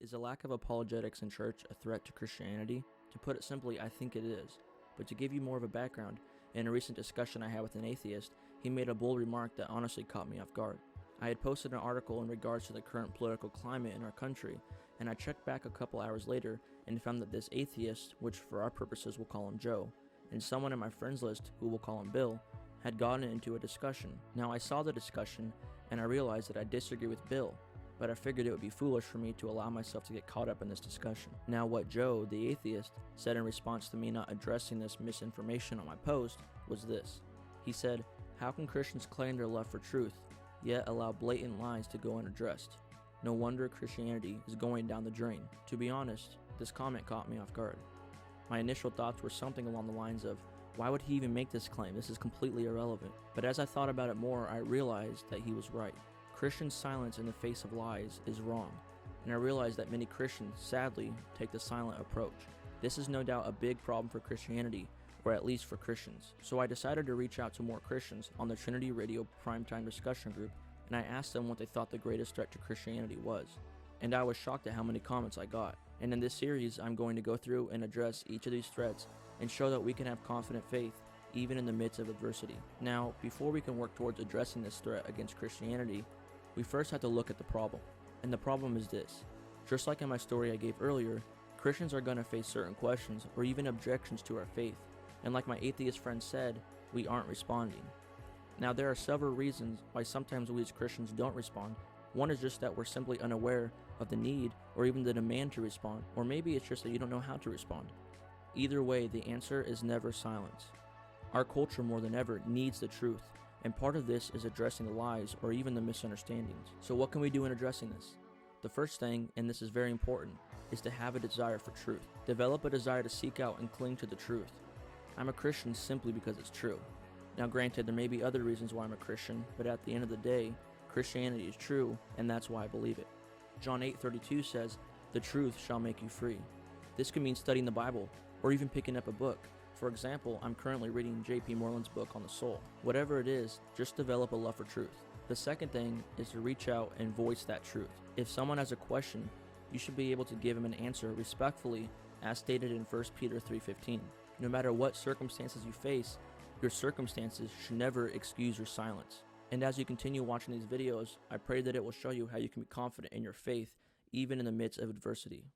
Is a lack of apologetics in church a threat to Christianity? To put it simply, I think it is. But to give you more of a background, in a recent discussion I had with an atheist, he made a bold remark that honestly caught me off guard. I had posted an article in regards to the current political climate in our country, and I checked back a couple hours later and found that this atheist, which for our purposes we'll call him Joe, and someone in my friends list, who we'll call him Bill, had gotten into a discussion. Now I saw the discussion, and I realized that I disagree with Bill, but I figured it would be foolish for me to allow myself to get caught up in this discussion. Now what Joe, the atheist, said in response to me not addressing this misinformation on my post was this. He said, "How can Christians claim their love for truth, yet allow blatant lies to go unaddressed? No wonder Christianity is going down the drain." To be honest, this comment caught me off guard. My initial thoughts were something along the lines of, why would he even make this claim? This is completely irrelevant. But as I thought about it more, I realized that he was right. Christian silence in the face of lies is wrong, and I realize that many Christians, sadly, take the silent approach. This is no doubt a big problem for Christianity, or at least for Christians. So I decided to reach out to more Christians on the Trinity Radio Primetime discussion group, and I asked them what they thought the greatest threat to Christianity was. And I was shocked at how many comments I got. And in this series, I'm going to go through and address each of these threats and show that we can have confident faith even in the midst of adversity. Now, before we can work towards addressing this threat against Christianity, we first have to look at the problem. And the problem is this. Just like in my story I gave earlier, Christians are going to face certain questions or even objections to our faith. And like my atheist friend said, we aren't responding. Now, there are several reasons why sometimes we as Christians don't respond. One is just that we're simply unaware of the need or even the demand to respond, or maybe it's just that you don't know how to respond. Either way, the answer is never silence. Our culture more than ever needs the truth, and part of this is addressing the lies or even the misunderstandings. So what can we do in addressing this? The first thing, and this is very important, is to have a desire for truth. Develop a desire to seek out and cling to the truth. I'm a Christian simply because it's true. Now granted, there may be other reasons why I'm a Christian, but at the end of the day, Christianity is true, and that's why I believe it. John 8:32 says, "The truth shall make you free." This could mean studying the Bible, or even picking up a book. For example, I'm currently reading J.P. Moreland's book on the soul. Whatever it is, just develop a love for truth. The second thing is to reach out and voice that truth. If someone has a question, you should be able to give him an answer respectfully, as stated in 1 Peter 3:15. No matter what circumstances you face, your circumstances should never excuse your silence. And as you continue watching these videos, I pray that it will show you how you can be confident in your faith, even in the midst of adversity.